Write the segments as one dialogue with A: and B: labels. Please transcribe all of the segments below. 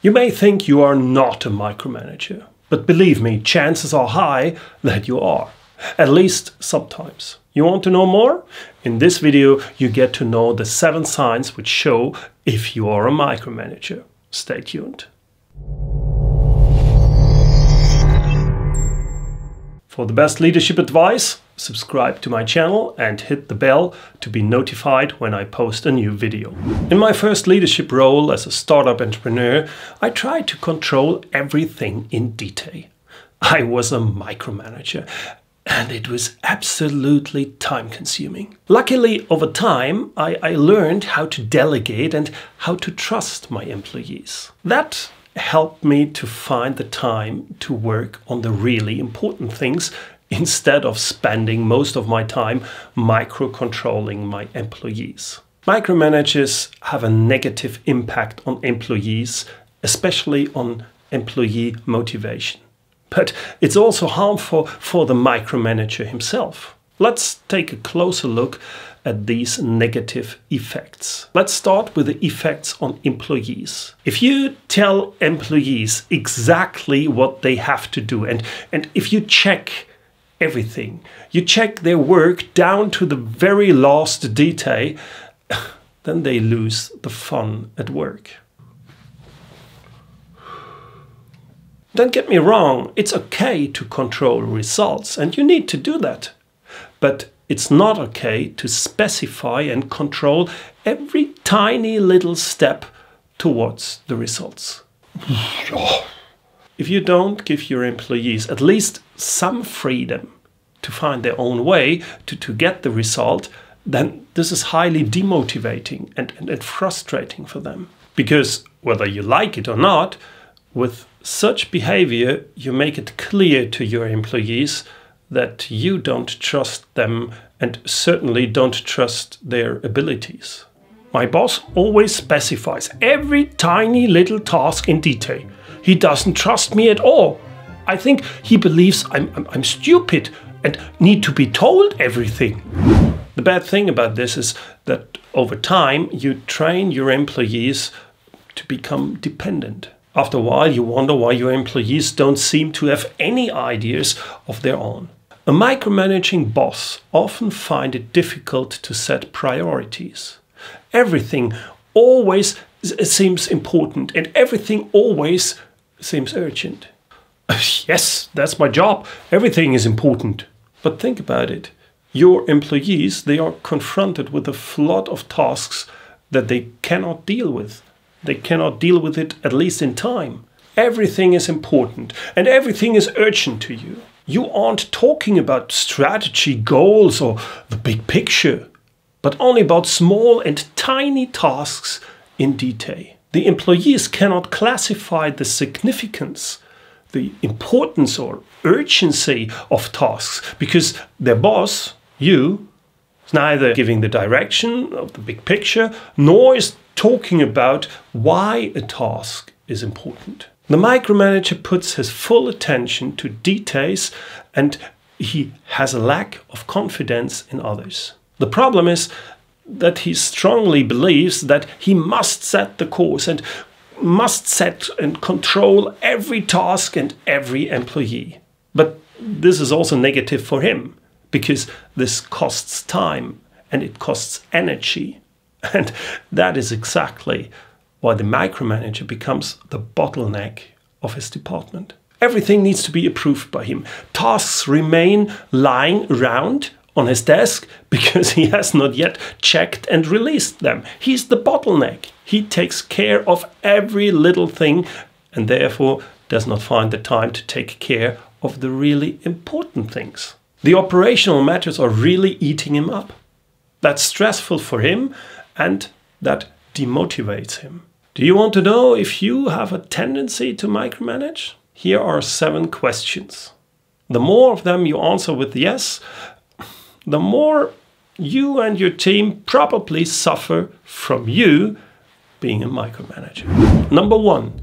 A: You may think you are not a micromanager, but believe me, chances are high that you are. At least sometimes. You want to know more? In this video, you get to know the 7 signs which show if you are a micromanager. Stay tuned. For the best leadership advice, subscribe to my channel and hit the bell to be notified when I post a new video. In my first leadership role as a startup entrepreneur, I tried to control everything in detail. I was a micromanager, and it was absolutely time-consuming. Luckily, over time, I learned how to delegate and how to trust my employees. That helped me to find the time to work on the really important things instead of spending most of my time micro-controlling my employees. Micromanagers have a negative impact on employees, especially on employee motivation. But it's also harmful for the micromanager himself. Let's take a closer look at these negative effects. Let's start with the effects on employees. If you tell employees exactly what they have to do, and if you check everything, you check their work down to the very last detail, then they lose the fun at work. Don't get me wrong, it's okay to control results, and you need to do that. But it's not okay to specify and control every tiny little step towards the results. If you don't give your employees at least some freedom to find their own way to get the result, then this is highly demotivating and frustrating for them. Because whether you like it or not, with such behavior, you make it clear to your employees that you don't trust them and certainly don't trust their abilities. My boss always specifies every tiny little task in detail. He doesn't trust me at all. I think he believes I'm stupid and need to be told everything. The bad thing about this is that over time you train your employees to become dependent. After a while, you wonder why your employees don't seem to have any ideas of their own. A micromanaging boss often finds it difficult to set priorities. Everything always seems important and everything always seems urgent. Yes, that's my job. Everything is important. But think about it. Your employees, they are confronted with a flood of tasks that they cannot deal with. They cannot deal with it, at least in time. Everything is important and everything is urgent to you. You aren't talking about strategy, goals or the big picture, but only about small and tiny tasks in detail. The employees cannot classify the significance, the importance or urgency of tasks because their boss, you, is neither giving the direction of the big picture nor is talking about why a task is important. The micromanager puts his full attention to details and he has a lack of confidence in others. The problem is that he strongly believes that he must set the course and must set and control every task and every employee. But this is also negative for him because this costs time and it costs energy. And that is exactly why the micromanager becomes the bottleneck of his department. Everything needs to be approved by him. Tasks remain lying around on his desk because he has not yet checked and released them. He's the bottleneck. He takes care of every little thing and therefore does not find the time to take care of the really important things. The operational matters are really eating him up. That's stressful for him and that demotivates him. Do you want to know if you have a tendency to micromanage? Here are 7 questions. The more of them you answer with yes, the more you and your team probably suffer from you being a micromanager. Number 1.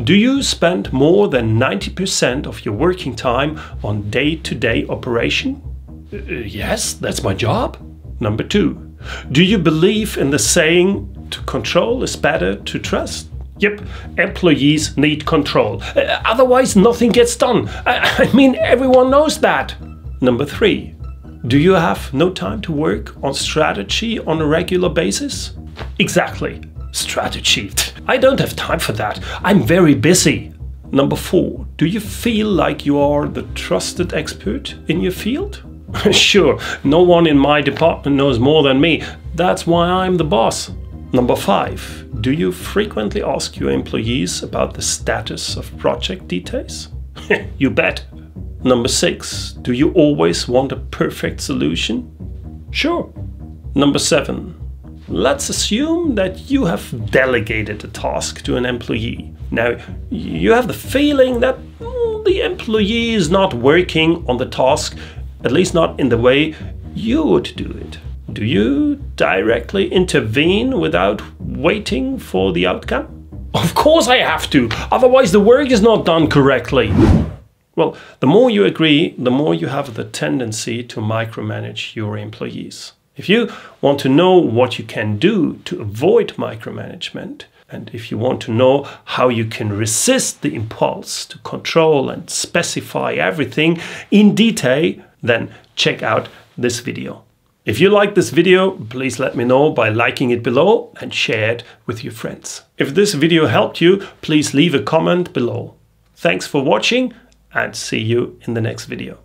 A: Do you spend more than 90% of your working time on day-to-day operation? Yes, that's my job. Number 2. Do you believe in the saying, to control is better to trust? Yep, employees need control. Otherwise, nothing gets done. I mean, everyone knows that. Number 3, do you have no time to work on strategy on a regular basis? Exactly, strategy. I don't have time for that. I'm very busy. Number 4, do you feel like you are the trusted expert in your field? Sure, no one in my department knows more than me. That's why I'm the boss. Number 5, do you frequently ask your employees about the status of project details? You bet. Number 6, do you always want a perfect solution? Sure. Number 7, let's assume that you have delegated a task to an employee. Now, you have the feeling that the employee is not working on the task, at least not in the way you would do it. Do you directly intervene without waiting for the outcome? Of course I have to, otherwise the work is not done correctly. Well, the more you agree, the more you have the tendency to micromanage your employees. If you want to know what you can do to avoid micromanagement, and if you want to know how you can resist the impulse to control and specify everything in detail, then check out this video. If you like this video, please let me know by liking it below and share it with your friends. If this video helped you, please leave a comment below. Thanks for watching and see you in the next video.